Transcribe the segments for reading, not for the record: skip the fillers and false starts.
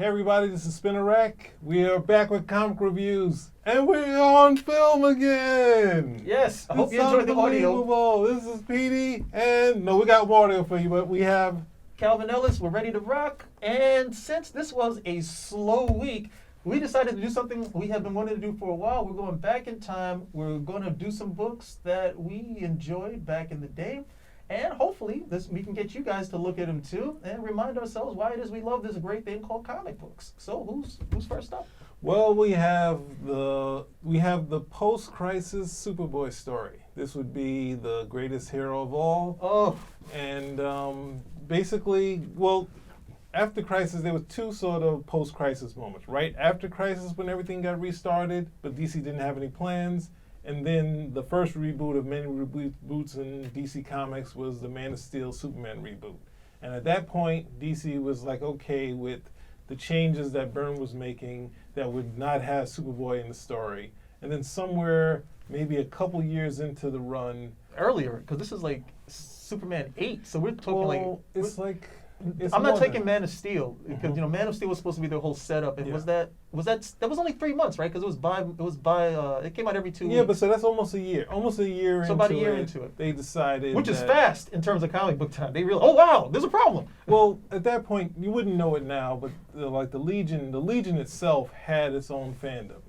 Hey everybody, this is Spinner Rack. We are back with comic reviews, and we're on film again. Yes, I hope you enjoyed the audio. Unbelievable. This is Petey, and no, we got more audio for you, but we have Calvin Ellis. We're ready to rock. And since this was a slow week, we decided to do something we have been wanting to do for a while. We're going back in time. We're going to do some books that we enjoyed back in the day. And hopefully we can get you guys to look at them too and remind ourselves why it is we love this great thing called comic books. So who's first up? well, we have the post-crisis Superboy story. This would be the greatest hero of all. Oh, And basically, well, after Crisis, there was two sort of post-Crisis moments. Right after Crisis, when everything got restarted, but DC didn't have any plans. And then the first reboot of many reboots in DC Comics was the Man of Steel Superman reboot. And at that point, DC was like okay with the changes that Byrne was making that would not have Superboy in the story. And then somewhere, maybe a couple years into the run, earlier, because this is like Superman 8. So we're talking well, it's like it's I'm not more taking than- Man of Steel because Man of Steel was supposed to be the whole setup, and Yeah. that was only 3 months, right? Because it came out every 2 weeks. Yeah, but so that's almost a year. Almost a year. So about a year into it. They decided, which is that- fast in terms of comic book time. They realize, oh wow, there's a problem. Well, at that point, you wouldn't know it now, but the Legion itself had its own fandom,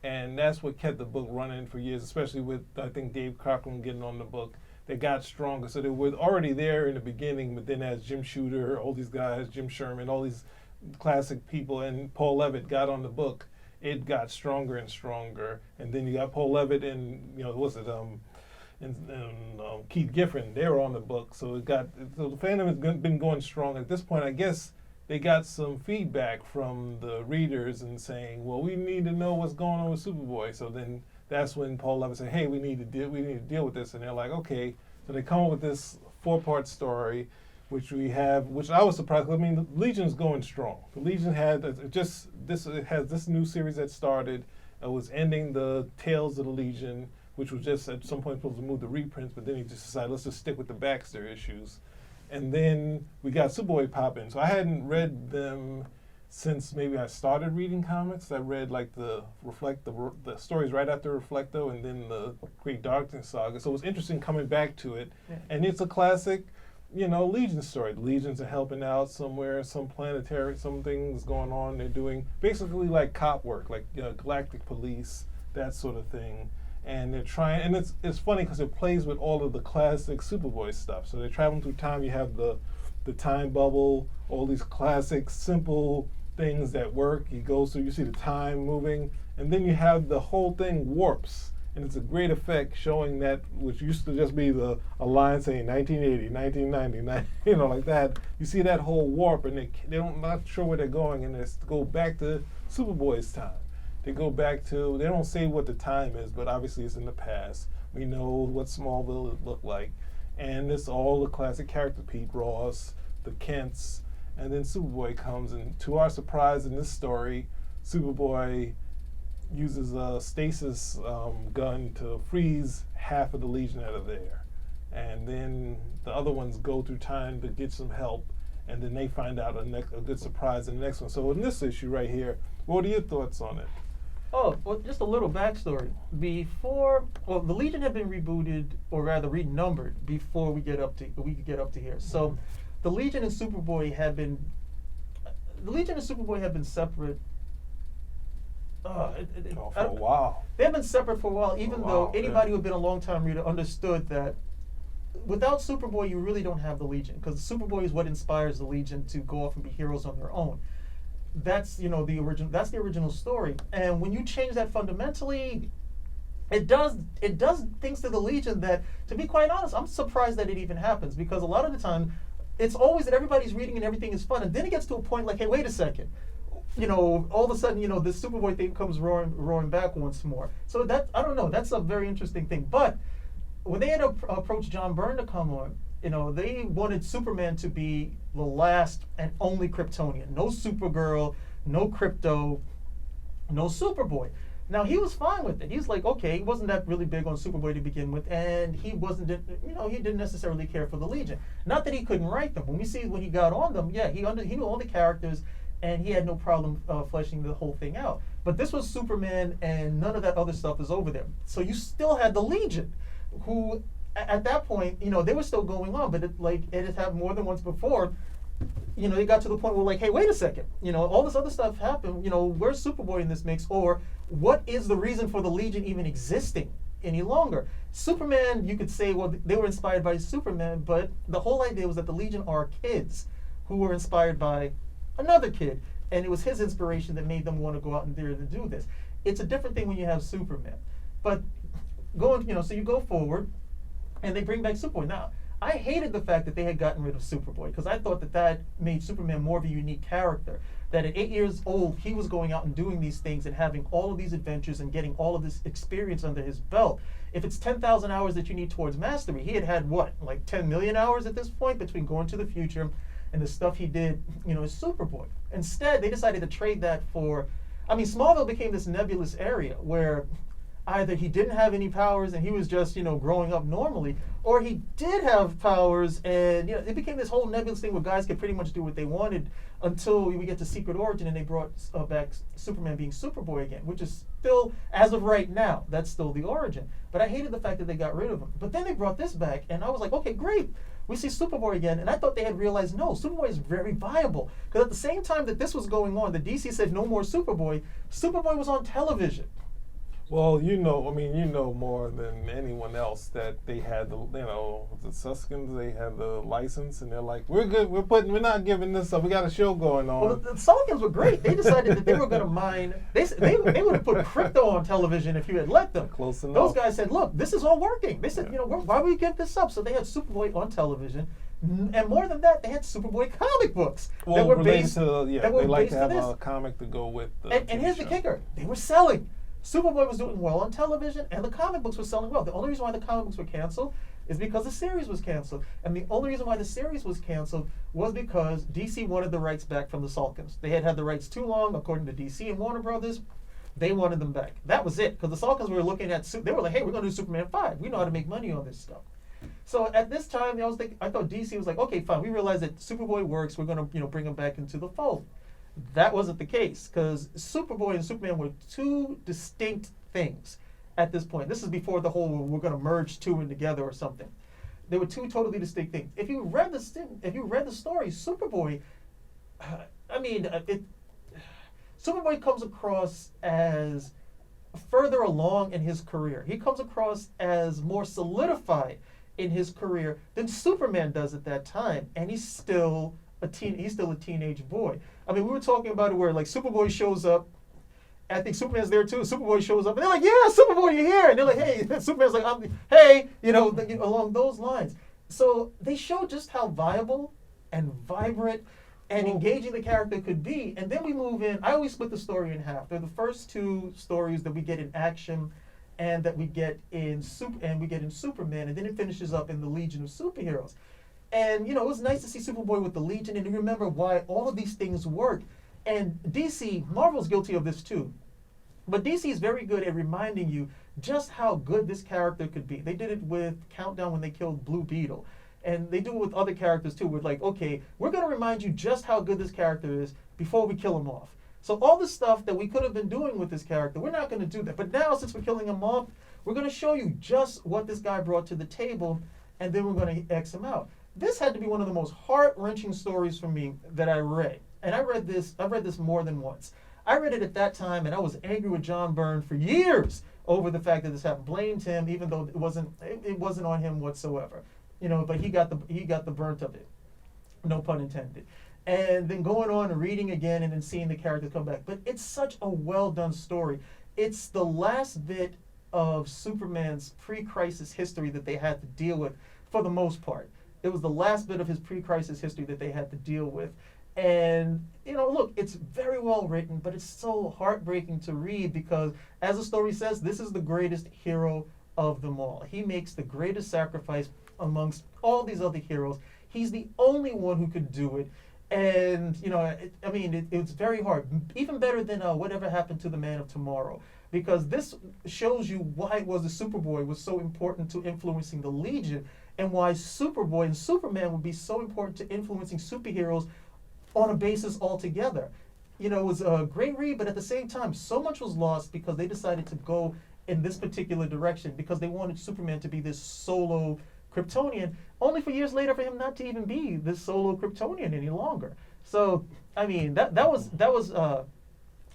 and that's what kept the book running for years. Especially with I think Dave Cockrum getting on the book, they got stronger. So they were already there in the beginning, but then as Jim Shooter, all these guys, Jim Sherman, all these classic people, and Paul Levitt got on the book, it got stronger and stronger. And then you got Paul Levitt and Keith Giffen, they were on the book, so the fandom has been going strong. At this point, I guess they got some feedback from the readers and saying, well, we need to know what's going on with Superboy. So then that's when Paul Levitt said, hey, we need to deal with this. And they're like, okay. So they come up with this 4-part story, which I was surprised. I mean, the Legion's going strong. The Legion it has this new series that started. It was ending the Tales of the Legion, which was just at some point supposed to move the reprints, but then he just decided, let's just stick with the Baxter issues. And then we got Superboy pop in. So I hadn't read them since maybe I started reading comics. I read like the stories right after Reflecto and then the Great Darkness saga. So it was interesting coming back to it. Yeah. And it's a classic, Legion story. The Legions are helping out somewhere, some things going on. They're doing basically like cop work, like Galactic Police, that sort of thing. And they're trying, and it's funny because it plays with all of the classic Superboy stuff. So they're traveling through time. You have the time bubble, all these classic, simple things that work. He goes through, you see the time moving, and then you have the whole thing warps. And it's a great effect showing that, which used to just be a line saying 1980, 1990, like that. You see that whole warp, and they're not sure where they're going, and they go back to Superboy's time. They go back to, they don't say what the time is, but obviously it's in the past. We know what Smallville looked like. And it's all the classic characters, Pete Ross, the Kents, and then Superboy comes, and to our surprise in this story, Superboy uses a stasis gun to freeze half of the Legion out of there. And then the other ones go through time to get some help, and then they find out a good surprise in the next one. So in this issue right here, what are your thoughts on it? Oh, well, just a little backstory. The Legion had been rebooted, or rather renumbered, before we could get up to here. So, the Legion and Superboy have been separate. For a while. They've been separate for a while, even though anybody who'd been a long-time reader understood that without Superboy, you really don't have the Legion, because Superboy is what inspires the Legion to go off and be heroes on their own. That's the original story. And when you change that fundamentally, it does things to the Legion that, to be quite honest, I'm surprised that it even happens, because a lot of the time it's always that everybody's reading and everything is fun, and then it gets to a point like, hey, wait a second. All of a sudden, this Superboy thing comes roaring back once more. So I don't know, that's a very interesting thing. But when they had approached John Byrne to come on, they wanted Superman to be the last and only Kryptonian. No Supergirl, no Krypto, no Superboy. Now, he was fine with it. He's like, okay, he wasn't that really big on Superboy to begin with, and he didn't necessarily care for the Legion. Not that he couldn't write them. When he got on them, yeah, he knew all the characters, and he had no problem fleshing the whole thing out. But this was Superman, and none of that other stuff is over there. So you still had the Legion, who at that point, they were still going on, but it had happened more than once before. They got to the point where like, hey, wait a second, all this other stuff happened. Where's Superboy in this mix, or what is the reason for the Legion even existing any longer? Superman, you could say, well, they were inspired by Superman, but the whole idea was that the Legion are kids who were inspired by another kid, and it was his inspiration that made them want to go out and there to do this. It's a different thing when you have Superman, but so you go forward, and they bring back Superboy. Now, I hated the fact that they had gotten rid of Superboy, because I thought that made Superman more of a unique character. That at 8 years old, he was going out and doing these things and having all of these adventures and getting all of this experience under his belt. If it's 10,000 hours that you need towards mastery, he had what, like 10 million hours at this point between going to the future and the stuff he did, as Superboy. Instead, they decided to trade that for, Smallville became this nebulous area where either he didn't have any powers and he was just, growing up normally, or he did have powers, and it became this whole nebulous thing where guys could pretty much do what they wanted until we get to Secret Origin and they brought back Superman being Superboy again, which is still, as of right now, that's still the origin. But I hated the fact that they got rid of him. But then they brought this back, and I was like, okay, great. We see Superboy again, and I thought they had realized, no, Superboy is very viable. Because at the same time that this was going on, the DC said no more Superboy. Superboy was on television. Well, you know more than anyone else that they had the Suskins, they had the license, and they're like, we're good, we're not giving this up. We got a show going on. Well, the Suskins were great. They decided that they were going to mine. They would have put crypto on television if you had let them. Close enough. Those guys said, look, this is all working. They said, why would we give this up? So they had Superboy on television. And more than that, they had Superboy comic books that were based to they like to have a comic to go with the and here's the kicker. They were selling. Superboy was doing well on television, and the comic books were selling well. The only reason why the comic books were canceled is because the series was canceled. And the only reason why the series was canceled was because DC wanted the rights back from the Salkins. They had the rights too long, according to DC and Warner Brothers. They wanted them back. That was it, because the Salkins were looking at, they were like, hey, we're going to do Superman 5. We know how to make money on this stuff. So at this time, I thought DC was like, okay, fine. We realize that Superboy works. We're going to bring him back into the fold. That wasn't the case, because Superboy and Superman were two distinct things at this point. This is before the whole we're going to merge two in together or something. They were two totally distinct things. If you read the story, Superboy, Superboy comes across as further along in his career. He comes across as more solidified in his career than Superman does at that time, and he's still a teenage boy. We were talking about it where like Superboy shows up. I think Superman's there too. Superboy shows up, and they're like, "Yeah, Superboy, you're here." And they're like, "Hey," Superman's like, "Hey," along those lines. So they show just how viable and vibrant and engaging the character could be. And then we move in. I always split the story in half. They're the first two stories that we get in action, and that we get in Superman, and then it finishes up in the Legion of Superheroes. And, it was nice to see Superboy with the Legion and to remember why all of these things work. And Marvel's guilty of this too. But DC is very good at reminding you just how good this character could be. They did it with Countdown when they killed Blue Beetle. And they do it with other characters too. With like, okay, we're going to remind you just how good this character is before we kill him off. So all the stuff that we could have been doing with this character, we're not going to do that. But now, since we're killing him off, we're going to show you just what this guy brought to the table, and then we're going to X him out. This had to be one of the most heart-wrenching stories for me that I read. And I've read this more than once. I read it at that time, and I was angry with John Byrne for years over the fact that this happened. Blamed him, even though it wasn't on him whatsoever. But he got the brunt of it. No pun intended. And then going on and reading again and then seeing the character come back. But it's such a well-done story. It's the last bit of Superman's pre-crisis history that they had to deal with for the most part. It was the last bit of his pre-crisis history that they had to deal with. And, look, it's very well written, but it's so heartbreaking to read because, as the story says, this is the greatest hero of them all. He makes the greatest sacrifice amongst all these other heroes. He's the only one who could do it. And, it's very hard. Even better than Whatever Happened to the Man of Tomorrow. Because this shows you why it was the Superboy was so important to influencing the Legion, and why Superboy and Superman would be so important to influencing superheroes on a basis altogether. you know, it was a great read, but at the same time, so much was lost because they decided to go in this particular direction because they wanted Superman to be this solo Kryptonian, only for years later for him not to even be this solo Kryptonian any longer. So, I mean, that was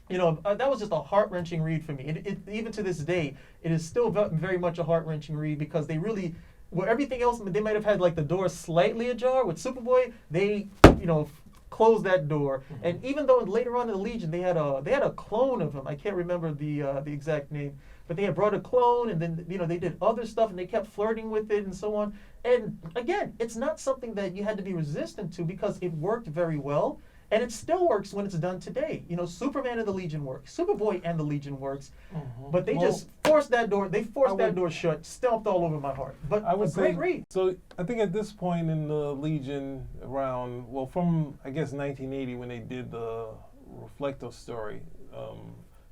you know, that was just a heart-wrenching read for me. Even to this day, it is still very much a heart-wrenching read because they really, well, everything else, they might have had like the door slightly ajar. With Superboy, they, you know, closed that door. Mm-hmm. And even though later on in the Legion, they had a clone of him. I can't remember the exact name, but they had brought a clone, and then, you know, they did other stuff, and they kept flirting with it and so on. And again, it's not something that you had to be resistant to because it worked very well. And it still works when it's done today. You know, Superman and the Legion works. Superboy and the Legion works. Mm-hmm. But they just forced that door. They forced that door shut, stomped all over my heart. But I would a great read. So I think at this point in the Legion, around, well, from I guess 1980 when they did the Reflector story,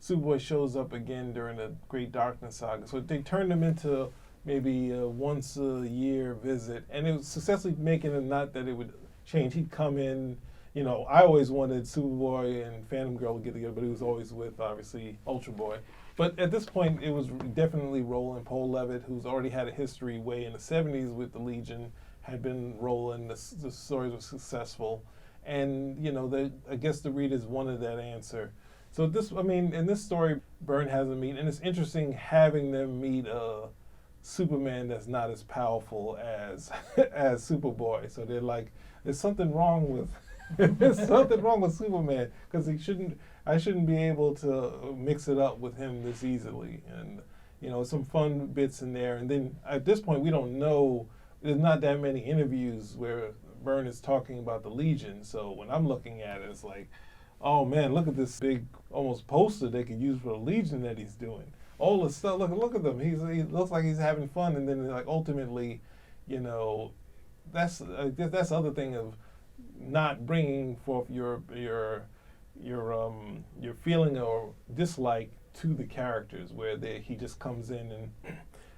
Superboy shows up again during the Great Darkness saga. So they turned him into maybe a once a year visit, and it was successfully making it not that it would change. He'd come in. You know, I always wanted Superboy and Phantom Girl to get together, but he was always with, obviously, Ultra Boy. But at this point, it was definitely Roland. Paul Levitt, who's already had a history way in the 70s with the Legion, had been rolling. The stories were successful. And, you know, I guess the readers wanted that answer. So this, I mean, in this story, Byrne has them meet, and it's interesting having them meet a Superman that's not as powerful as as Superboy. So they're like, there's something wrong with... There's something wrong with Superman because I shouldn't be able to mix it up with him this easily. And, you know, some fun bits in there. And then at this point, we don't know, there's not that many interviews where Byrne is talking about the Legion. So when I'm looking at it, it's like, oh man, look at this big almost poster they could use for the Legion that he's doing. All the stuff, look at them. He looks like he's having fun. And then like ultimately, you know, that's the other thing of not bringing forth your feeling or dislike to the characters, where he just comes in and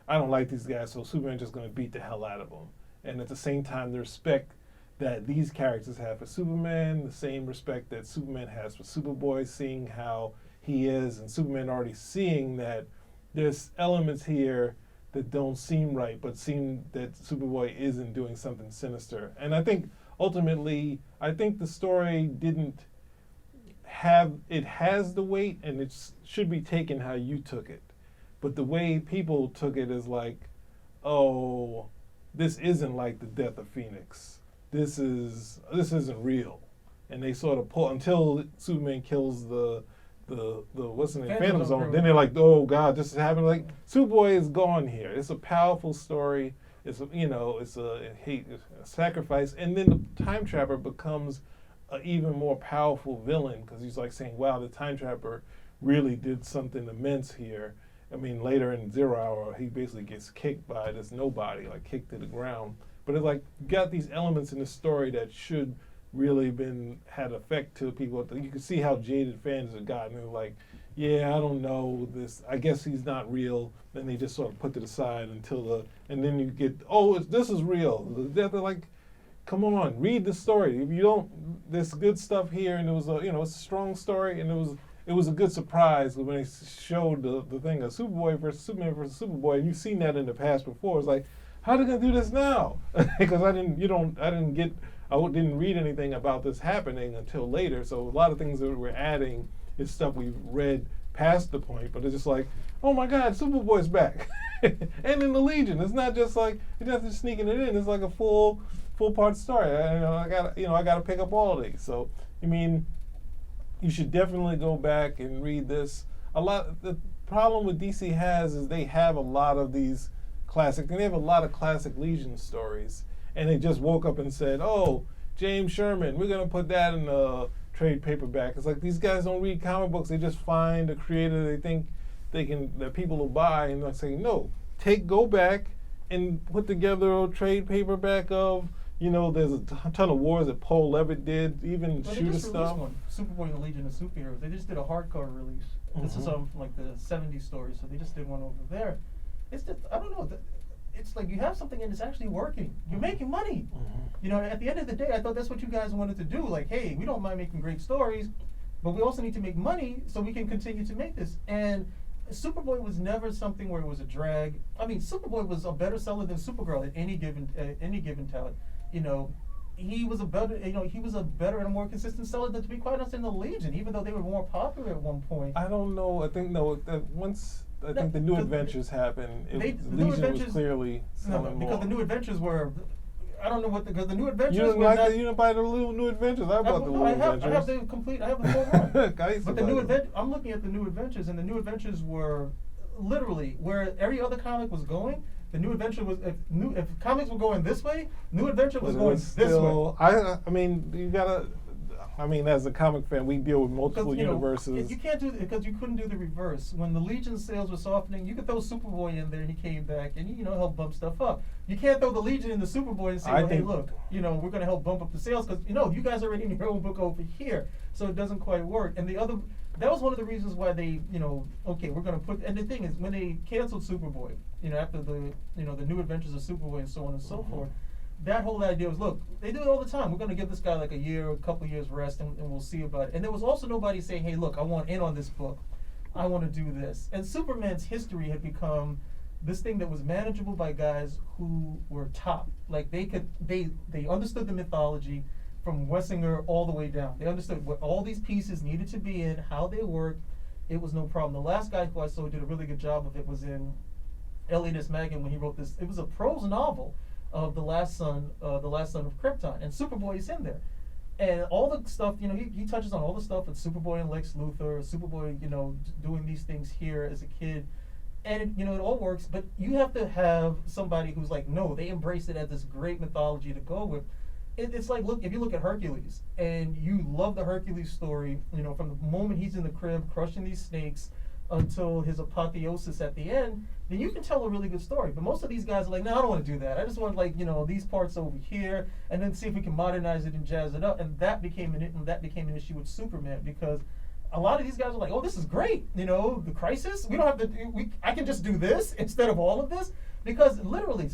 I don't like these guys, so Superman's just going to beat the hell out of them. And at the same time, the respect that these characters have for Superman, the same respect that Superman has for Superboy, seeing how he is, and Superman already seeing that there's elements here that don't seem right, but seem that Superboy isn't doing something sinister. And I think ultimately, I think the story has the weight, and it should be taken how you took it. But the way people took it is like, oh, this isn't like the death of Phoenix. This isn't real. And they sort of pull until Superman kills the what's the name? Phantom Zone. Then they're like, oh God, this is happening. Like, Superboy is gone here. It's a powerful story. It's a sacrifice, and then the Time Trapper becomes an even more powerful villain because he's like saying, "Wow, the Time Trapper really did something immense here." I mean, later in Zero Hour, he basically gets kicked by this nobody, like kicked to the ground. But it's like you got these elements in the story that should really had effect to people. You can see how jaded fans have gotten. They're like, yeah, I don't know this. I guess he's not real. Then they just sort of put it aside and then you get, this is real. They're like, come on, read the story. If you don't, there's good stuff here, and it was it's a strong story, and it was a good surprise when they showed the thing of Superboy versus Superman versus Superboy, and you've seen that in the past before. It's like, how are they gonna do this now? Because I didn't read anything about this happening until later. So a lot of things that we're adding is stuff we've read past the point, but it's just like, oh my God, Superboy's back. And in the Legion, it's not just like, it's not just sneaking it in, it's like a full part story. I gotta pick up all of these. So, I mean, you should definitely go back and read this. The problem with DC is they have a lot of these classic, and they have a lot of classic Legion stories, and they just woke up and said, oh, James Sherman, we're gonna put that in a trade paperback. It's like these guys don't read comic books. They just find a creator they think that people will buy, and they're saying, no, go back and put together a trade paperback of, there's a ton of wars that Paul Levitt did, even Shooter stuff. Superboy and the Legion of Superheroes. They just did a hardcover release. Mm-hmm. This is from like the 70s story, so they just did one over there. It's just, I don't know. It's like you have something and it's actually working. You're making money. Mm-hmm. At the end of the day, I thought that's what you guys wanted to do. Like, hey, we don't mind making great stories. but we also need to make money so we can continue to make this. And Superboy was never something where it was a drag. I mean, Superboy was a better seller than Supergirl at any given time. You know, he was a better and a more consistent seller than, to be quite honest, in the Legion, even though they were more popular at one point. I don't know. I think no. Once I think the New Adventures happened, Legion was clearly selling more. Because the New Adventures were. I don't know what because the New Adventures. You didn't buy the little New Adventures. I bought the little Adventures. I have the full run. But the New Adventures. I'm looking at the New Adventures, and the New Adventures were literally where every other comic was going. The New Adventure was if comics were going this way, New Adventure was going this way. I mean, you gotta. I mean, as a comic fan, we deal with multiple universes. You can't do it because you couldn't do the reverse. When the Legion sales were softening, you could throw Superboy in there and he came back and help bump stuff up. You can't throw the Legion in the Superboy and say, well, hey, look, we're going to help bump up the sales because you guys are already in your own book over here, so it doesn't quite work. And that was one of the reasons why they, okay, we're going to put. And the thing is, when they canceled Superboy, after the New Adventures of Superboy and so on and so forth. That whole idea was, look, they do it all the time. We're going to give this guy like a couple years rest, and we'll see about it. And there was also nobody saying, hey, look, I want in on this book. I want to do this. And Superman's history had become this thing that was manageable by guys who were top. Like they understood the mythology from Wessinger all the way down. They understood what all these pieces needed to be in, how they worked. It was no problem. The last guy who I saw who did a really good job of it was in Elliot S. Maggin when he wrote this. It was a prose novel of the last son of Krypton, and Superboy is in there, and all the stuff. He touches on all the stuff with Superboy and Lex Luthor. Superboy, doing these things here as a kid, and it all works. But you have to have somebody who's like, no, they embraced it as this great mythology to go with. It's like, look, if you look at Hercules, and you love the Hercules story, from the moment he's in the crib crushing these snakes until his apotheosis at the end, then you can tell a really good story. But most of these guys are like, no, I don't want to do that. I just want these parts over here, and then see if we can modernize it and jazz it up. And that became an issue with Superman, because a lot of these guys are like, oh, this is great. The Crisis. We don't have to. I can just do this instead of all of this, because literally,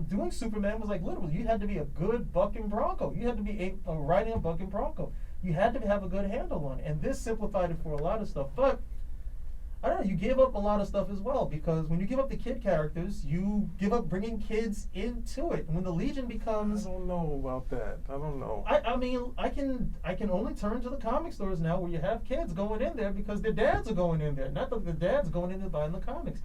doing Superman was like literally, you had to be a good bucking bronco. You had to be riding a bucking bronco. You had to have a good handle on it, and this simplified it for a lot of stuff, but. I don't know, you gave up a lot of stuff as well, because when you give up the kid characters, you give up bringing kids into it. And when the Legion becomes... I don't know about that. I don't know. I mean, I can only turn to the comic stores now where you have kids going in there because their dads are going in there. Not that the dad's going in there buying the comics.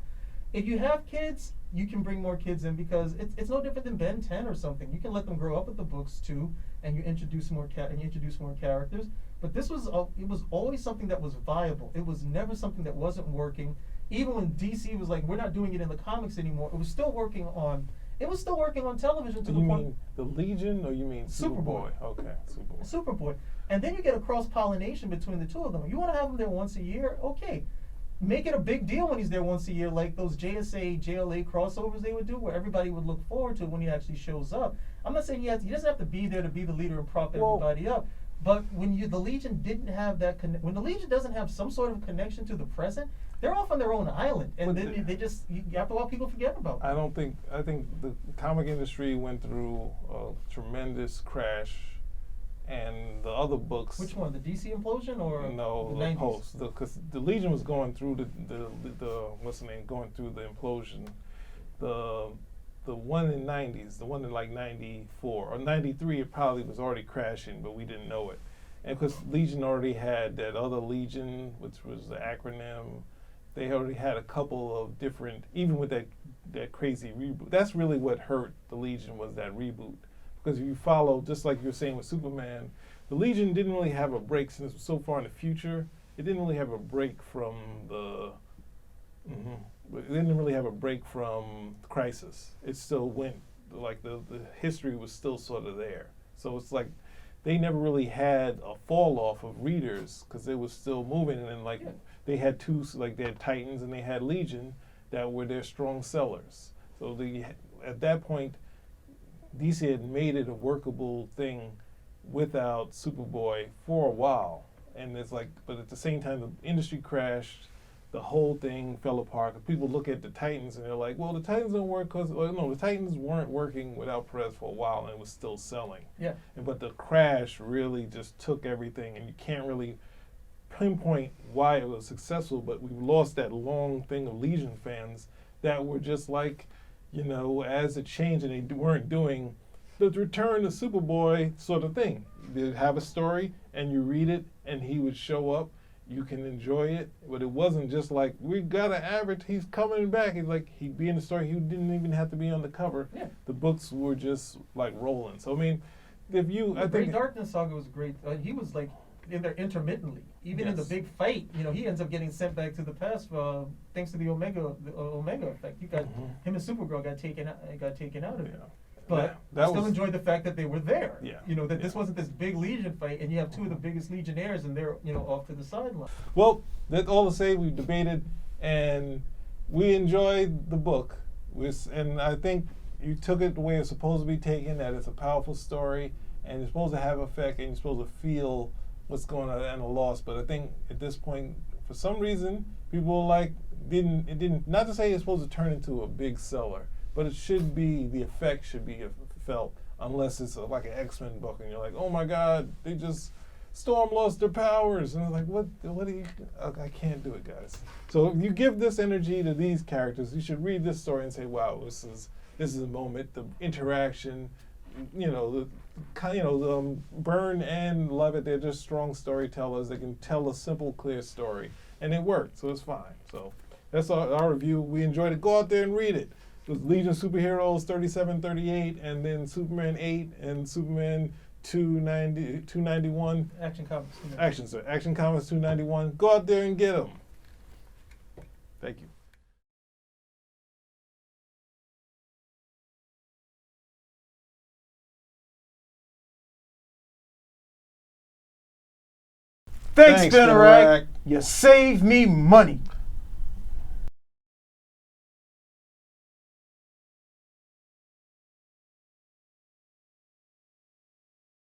If you have kids, you can bring more kids in, because it's no different than Ben 10 or something. You can let them grow up with the books too, and you introduce more characters. But this was it was always something that was viable. It was never something that wasn't working. Even when DC was like, we're not doing it in the comics anymore, it was still working on television. You mean the Legion, or you mean Superboy? Okay, Superboy. And then you get a cross-pollination between the two of them. You want to have him there once a year? Okay. Make it a big deal when he's there once a year, like those JSA, JLA crossovers they would do, where everybody would look forward to it when he actually shows up. I'm not saying he doesn't have to be there to be the leader and prop everybody up. But when the Legion didn't have that when the Legion doesn't have some sort of connection to the present, they're off on their own island, and then they just after a while people forget about them. I think the comic industry went through a tremendous crash, and the other books. Which one, the DC implosion or no, the post? Because the Legion was going through the what's the name? Going through the implosion. The one in '90s, the one in like '94 or '93, it probably was already crashing, but we didn't know it. And because Legion already had that other Legion, which was the acronym, they already had a couple of different, even with that crazy reboot. That's really what hurt the Legion, was that reboot. Because if you follow, just like you were saying with Superman, the Legion didn't really have a break since so far in the future. It didn't really have a break from the. It didn't really have a break from Crisis. It still went, like the history was still sort of there. So it's like they never really had a fall off of readers, because it was still moving. And then they had they had Titans and they had Legion that were their strong sellers. So at that point, DC had made it a workable thing without Superboy for a while. And it's like, but at the same time, the industry crashed. The whole thing fell apart. People look at the Titans and they're like, well, the Titans don't work the Titans weren't working without Perez for a while, and it was still selling. Yeah. But the crash really just took everything, and you can't really pinpoint why it was successful, but we've lost that long thing of Legion fans that were just like, as it changed and they weren't doing the return to Superboy sort of thing. They'd have a story and you read it and he would show up. You can enjoy it, but it wasn't just like, we got to average, he's coming back. He's like, he'd be in the story, he didn't even have to be on the cover. Yeah. The books were just like rolling. So, I mean, I think Great Darkness Saga was great. He was like in there intermittently. Even in the big fight, he ends up getting sent back to the past thanks to the Omega effect. You got him and Supergirl got taken out of it. But I still enjoyed the fact that they were there. Yeah. This wasn't this big Legion fight, and you have two of the biggest Legionnaires, and they're off to the sideline. Well, that's all to say. We've debated, and we enjoyed the book. And I think you took it the way it's supposed to be taken. That it's a powerful story, and you're supposed to have effect, and you're supposed to feel what's going on and a loss. But I think at this point, for some reason, people didn't. Not to say it's supposed to turn into a big seller. But the effect should be felt, unless it's like an X-Men book and you're like, oh my God, Storm lost their powers. And they're like, what do you, I can't do it, guys. So if you give this energy to these characters, you should read this story and say, wow, this is a moment, the interaction, Byrne and Levitt, they're just strong storytellers. They can tell a simple, clear story. And it worked, so it's fine. So that's our review. We enjoyed it. Go out there and read it. It was Legion of Superheroes 3738, and then Superman 8 and Superman 291. Action Comics. Action Comics 291. Go out there and get them. Thank you. Thanks, Spinnerack. You saved me money.